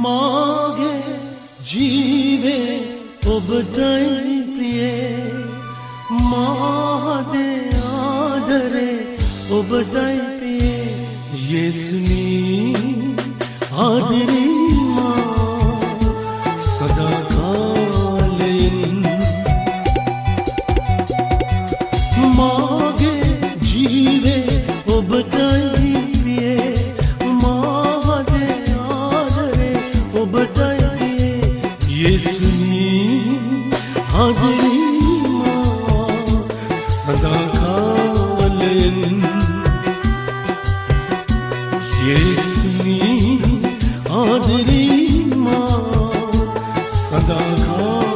मागे जीवे ඔබටයි ප්‍රියේ මාදේ ආදරේ ඔබටයි ප්‍රියේ යේසුනී ආදරේ මා සදා කාලයෙන් මාගේ ජීවේ ඔබටයි ප්‍රියේ මාදේ ආදරේ ඔබටයි ප්‍රියේ යේසුනී ආදරේ මා සදා කාලයෙන් यीशुनी आदरी माँ सदा का